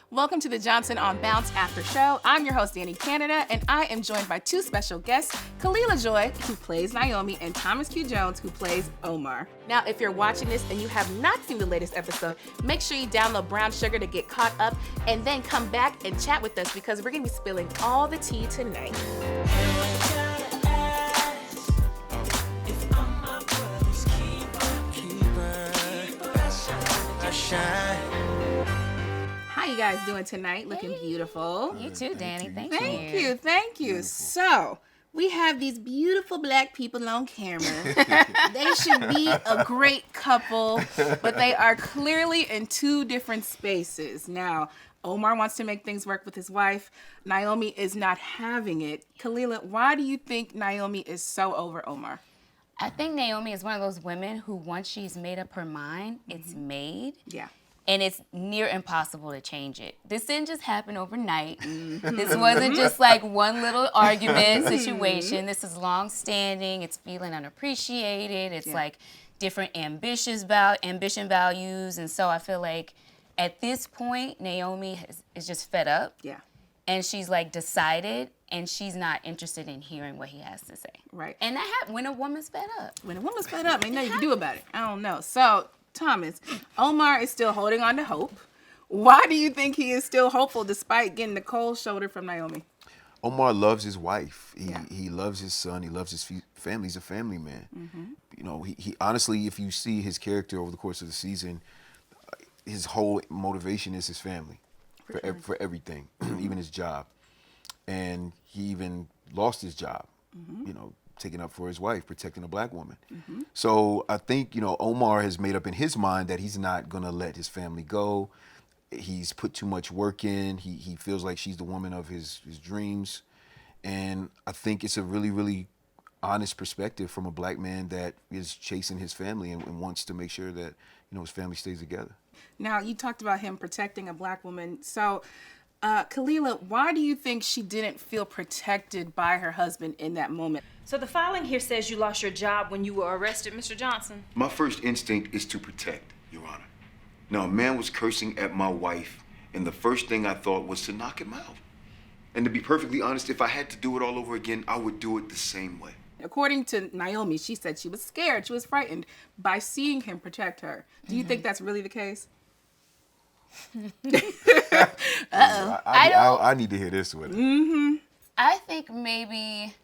Welcome to the Johnson on Bounce After Show. I'm your host, Dani Canada, and I am joined by two special guests, Khalilah Joi, who plays Naomi, and Thomas Q Jones, who plays Omar. Now, if you're watching this and you have not seen the latest episode, make sure you download Brown Sugar to get caught up, and then come back and chat with us because we're going to be spilling all the tea tonight. How you guys doing tonight? Looking beautiful. You too, Dani. Thank you. Thank you. So, we have these beautiful black people on camera. They should be a great couple, but they are clearly in two different spaces. Now, Omar wants to make things work with his wife. Naomi is not having it. Khalilah, why do you think Naomi is so over Omar? I think Naomi is one of those women who, once she's made up her mind, it's made. Yeah. And it's near impossible to change it. This didn't just happen overnight. This wasn't just like one little argument situation. This is long-standing. It's feeling unappreciated. It's like different ambition values. And so I feel like at this point, Naomi is just fed up. Yeah. And she's like decided, and she's not interested in hearing what he has to say. Right. And that happens when a woman's fed up. When a woman's fed up, ain't nothing you can do about it. I don't know. So, Thomas, Omar is still holding on to hope. Why do you think he is still hopeful despite getting the cold shoulder from Naomi? Omar loves his wife. He loves his son. He loves his family. He's a family man. Mm-hmm. You know, he honestly, if you see his character over the course of the season, his whole motivation is his family for everything, even his job. And he even lost his job, you know, taking up for his wife, protecting a black woman. Mm-hmm. So I think, you know, Omar has made up in his mind that he's not going to let his family go. He's put too much work in. He feels like she's the woman of his dreams. And I think it's a really, really honest perspective from a black man that is chasing his family and wants to make sure that, you know, his family stays together. Now, you talked about him protecting a black woman. So, Khalilah, why do you think she didn't feel protected by her husband in that moment? So the filing here says you lost your job when you were arrested, Mr. Johnson. My first instinct is to protect, Your Honor. Now, a man was cursing at my wife, and the first thing I thought was to knock him out. And to be perfectly honest, if I had to do it all over again, I would do it the same way. According to Naomi, she said she was scared, she was frightened by seeing him protect her. Do you think that's really the case? I need to hear this one. Mm-hmm. I think maybe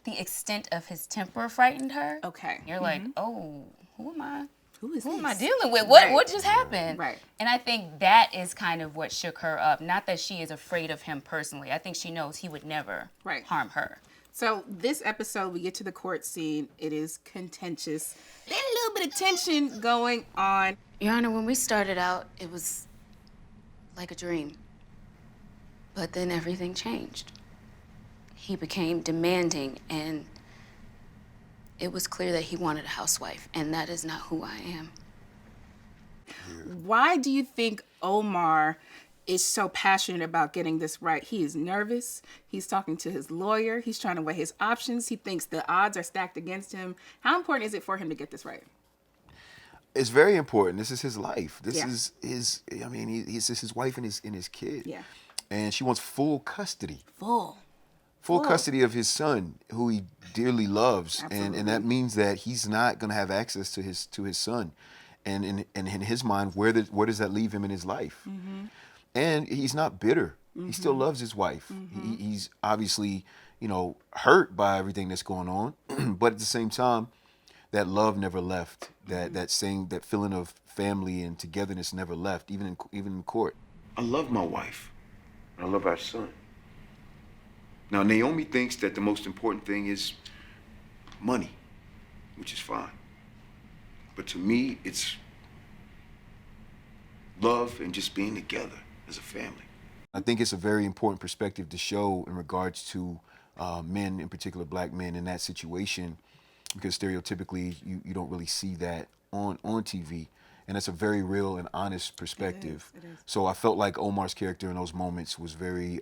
the extent of his temper frightened her. Okay. You're like, oh, who am I? Who am I dealing with? What just happened? Right. And I think that is kind of what shook her up. Not that she is afraid of him personally. I think she knows he would never harm her. So this episode, we get to the court scene. It is contentious. There's a little bit of tension going on. Your Honor, when we started out, it was like a dream. But then everything changed. He became demanding, and it was clear that he wanted a housewife, and that is not who I am. Why do you think Omar is so passionate about getting this right? He is nervous. He's talking to his lawyer. He's trying to weigh his options. He thinks the odds are stacked against him. How important is it for him to get this right? It's very important. This is his life. This is his, I mean, he's his wife and his kid. Yeah. And she wants full custody. Full Custody of his son, who he dearly loves. Absolutely. And that means that he's not going to have access to his son. And in his mind, where does that leave him in his life? Mm-hmm. And he's not bitter. Mm-hmm. He still loves his wife. Mm-hmm. He's obviously, you know, hurt by everything that's going on. But at the same time, that love never left. That feeling of family and togetherness never left, even in court. I love my wife. And I love our son. Now, Naomi thinks that the most important thing is money, which is fine. But to me, it's love and just being together as a family. I think it's a very important perspective to show in regards to men, in particular black men, in that situation, because stereotypically you don't really see that on TV. And that's a very real and honest perspective. It is. So I felt like Omar's character in those moments was very,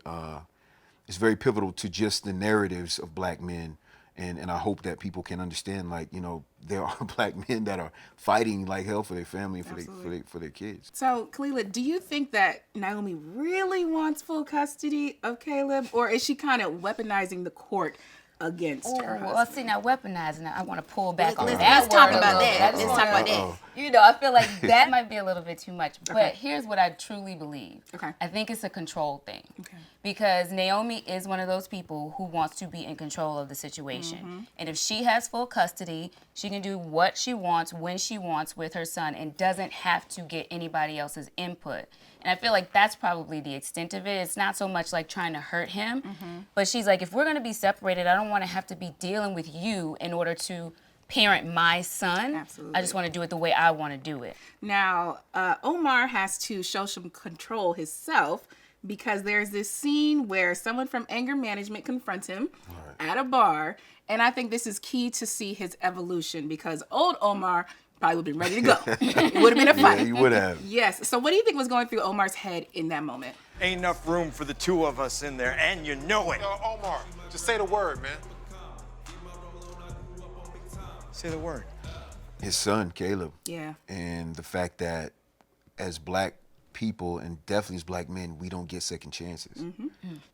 it's very pivotal to just the narratives of black men And I hope that people can understand, like, you know, there are black men that are fighting like hell for their family and for their kids. So, Khalilah, do you think that Naomi really wants full custody of Caleb, or is she kind of weaponizing the court against her husband? Well, see, now weaponizing, I want to pull back on that Let's talk word a about little that. bit. Let's talk about that. You know, I feel like that might be a little bit too much. But Okay. here's what I truly believe. Okay. I think it's a control thing. Okay. Because Naomi is one of those people who wants to be in control of the situation. And if she has full custody, she can do what she wants, when she wants with her son, and doesn't have to get anybody else's input. And I feel like that's probably the extent of it. It's not so much like trying to hurt him, but she's like, if we're going to be separated, I don't want to have to be dealing with you in order to parent my son. Absolutely. I just want to do it the way I want to do it. Now, Omar has to show some control himself because there's this scene where someone from anger management confronts him at a bar. And I think this is key to see his evolution because old Omar probably would have been ready to go. It would have been a fight. Yeah, you would have. Yes. So what do you think was going through Omar's head in that moment? Ain't enough room for the two of us in there, and you know it. Yo, Omar, just say the word, man. Say the word. His son, Caleb. Yeah. And the fact that as black people, and definitely as black men, we don't get second chances.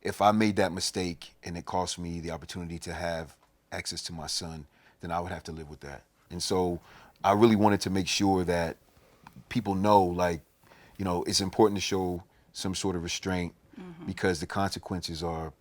If I made that mistake and it cost me the opportunity to have access to my son, then I would have to live with that. And so I really wanted to make sure that people know, like, you know, it's important to show some sort of restraint because the consequences are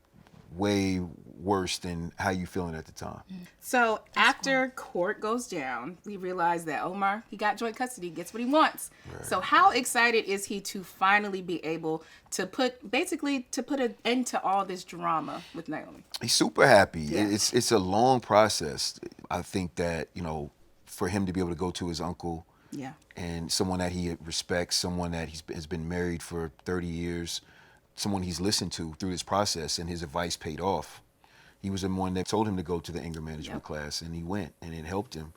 way worse than how you feeling at the time. So after court goes down, we realize that Omar, he got joint custody, gets what he wants. Right. So how excited is he to finally be able to put an end to all this drama with Naomi? He's super happy. Yeah. It's a long process. I think that, you know, for him to be able to go to his uncle Yeah. and someone that he respects, someone that has been married for 30 years, someone he's listened to through this process, and his advice paid off. He was the one that told him to go to the anger management class, and he went, and it helped him.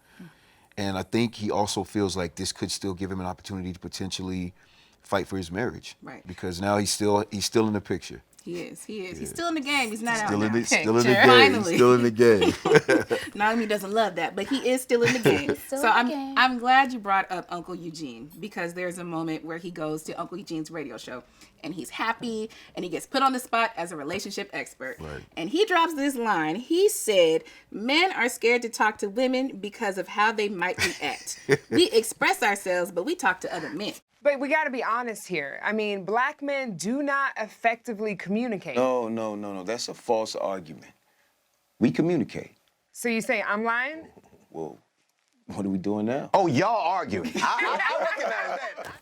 And I think he also feels like this could still give him an opportunity to potentially fight for his marriage. Right. Because now he's still in the picture. He is. He's still in the game. He's not Still out in now. the game. Finally. Still in the game. Naomi doesn't love that, but he is still in the game. Still So in the game. I'm glad you brought up Uncle Eugene because there's a moment where he goes to Uncle Eugene's radio show and he's happy and he gets put on the spot as a relationship expert. Right. And he drops this line. He said, "Men are scared to talk to women because of how they might react. We express ourselves, but we talk to other men." But we got to be honest here. I mean, black men do not effectively communicate. No. That's a false argument. We communicate. So you say I'm lying? Well, what are we doing now? Oh, y'all arguing. I recognize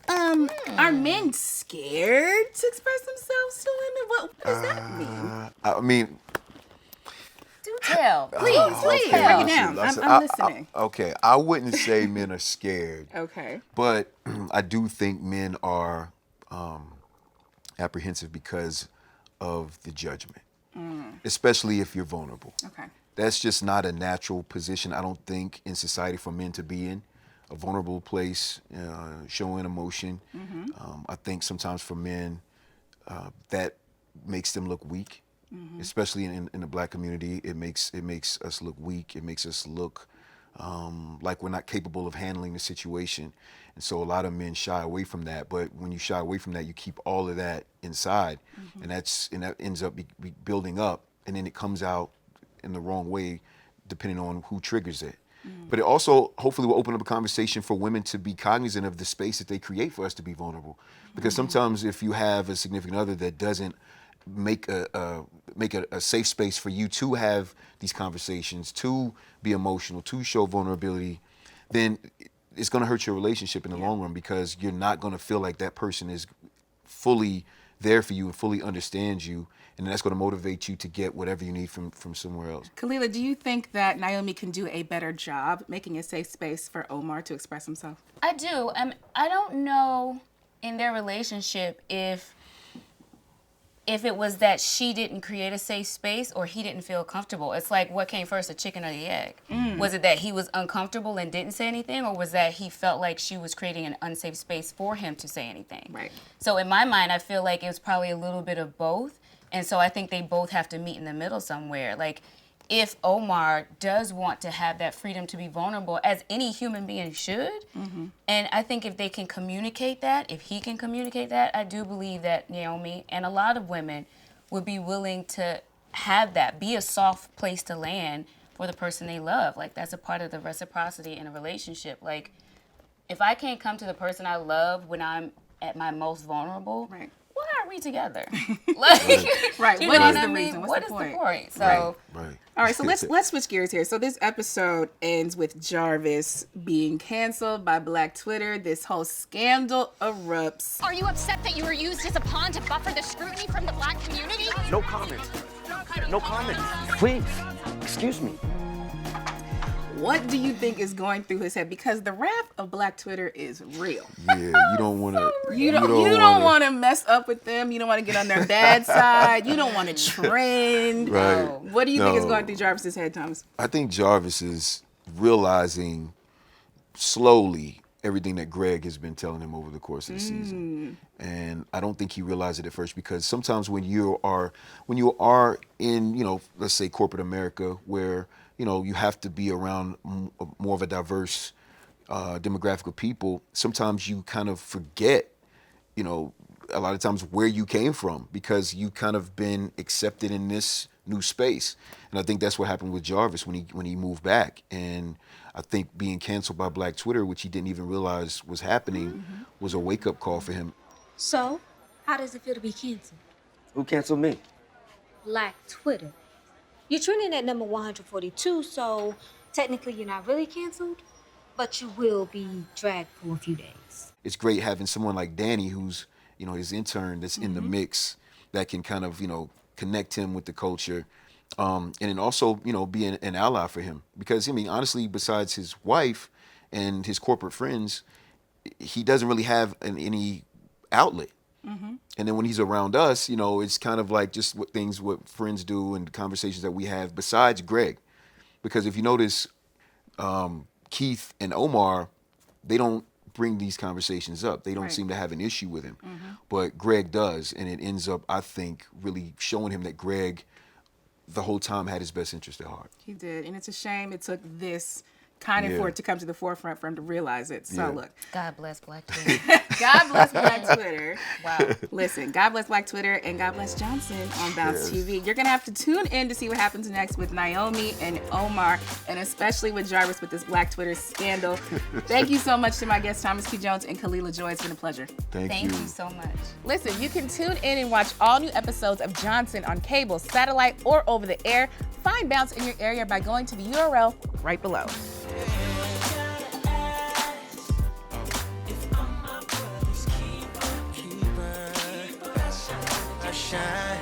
that. Are men scared to express themselves to women? What does that mean? I mean, Do tell. Please, break it down. listen, I'm listening. Okay, I wouldn't say men are scared. Okay. But I do think men are apprehensive because of the judgment, especially if you're vulnerable. Okay. That's just not a natural position, I don't think, in society for men to be in. A vulnerable place, showing emotion. I think sometimes for men, that makes them look weak, especially in the black community. It makes us look weak. It makes us look like we're not capable of handling the situation. And so a lot of men shy away from that. But when you shy away from that, you keep all of that inside, and that ends up building up, and then it comes out in the wrong way, depending on who triggers it. But it also hopefully will open up a conversation for women to be cognizant of the space that they create for us to be vulnerable. Because sometimes if you have a significant other that doesn't make a safe space for you to have these conversations, to be emotional, to show vulnerability, then it's going to hurt your relationship in the long run because you're not going to feel like that person is fully there for you and fully understands you, and that's going to motivate you to get whatever you need from somewhere else. Khalilah, do you think that Naomi can do a better job making a safe space for Omar to express himself? I do. I don't know in their relationship if it was that she didn't create a safe space or he didn't feel comfortable. It's like, what came first, the chicken or the egg? Was it that he was uncomfortable and didn't say anything, or was that he felt like she was creating an unsafe space for him to say anything? Right. So in my mind, I feel like it was probably a little bit of both. And so I think they both have to meet in the middle somewhere. Like, if Omar does want to have that freedom to be vulnerable, as any human being should, and I think if they can communicate that, if he can communicate that, I do believe that Naomi and a lot of women would be willing to have that, be a soft place to land for the person they love. Like, that's a part of the reciprocity in a relationship. Like, if I can't come to the person I love when I'm at my most vulnerable, why aren't we together? Like, right. You What know is what the I reason? mean? What's What the is point? the point? So, Right. All right, so let's switch gears here. So this episode ends with Jarvis being canceled by Black Twitter. This whole scandal erupts. Are you upset that you were used as a pawn to buffer the scrutiny from the Black community? No comment. No comment. Please, excuse me. What do you think is going through his head? Because the wrath of Black Twitter is real. Yeah, you don't want to. You don't want to mess up with them. You don't want to get on their bad side. You don't want to trend. Right. What do you think is going through Jarvis's head, Thomas? I think Jarvis is realizing slowly everything that Greg has been telling him over the course of the season. And I don't think he realized it at first, because sometimes when you are in, let's say corporate America, where, you have to be around more of a diverse demographic of people, sometimes you kind of forget, a lot of times where you came from, because you kind of been accepted in this new space. And I think that's what happened with Jarvis when he moved back. And I think being canceled by Black Twitter, which he didn't even realize was happening, was a wake-up call for him. So, how does it feel to be canceled? Who canceled me? Black Twitter. You're trending at number 142, so technically you're not really canceled, but you will be dragged for a few days. It's great having someone like Dani, who's, his intern, that's in the mix, that can kind of, connect him with the culture. And then also, be an ally for him. Because, honestly, besides his wife and his corporate friends, he doesn't really have any outlet. And then when he's around us, it's kind of like just what friends do and conversations that we have besides Greg. Because if you notice, Keith and Omar, they don't bring these conversations up. They don't seem to have an issue with him. But Greg does. And it ends up, I think, really showing him that Greg the whole time had his best interest at heart. He did. And it's a shame it took this kind of for it to come to the forefront for him to realize it. So look. God bless Black Twitter. God bless Black Twitter. Wow. Listen, God bless Black Twitter and God bless Johnson on Bounce TV. You're going to have to tune in to see what happens next with Naomi and Omar, and especially with Jarvis with this Black Twitter scandal. Thank you so much to my guests, Thomas Q. Jones and Khalilah Joi. It's been a pleasure. Thank you so much. Listen, you can tune in and watch all new episodes of Johnson on cable, satellite, or over the air. Find Bounce in your area by going to the URL right below. Shine.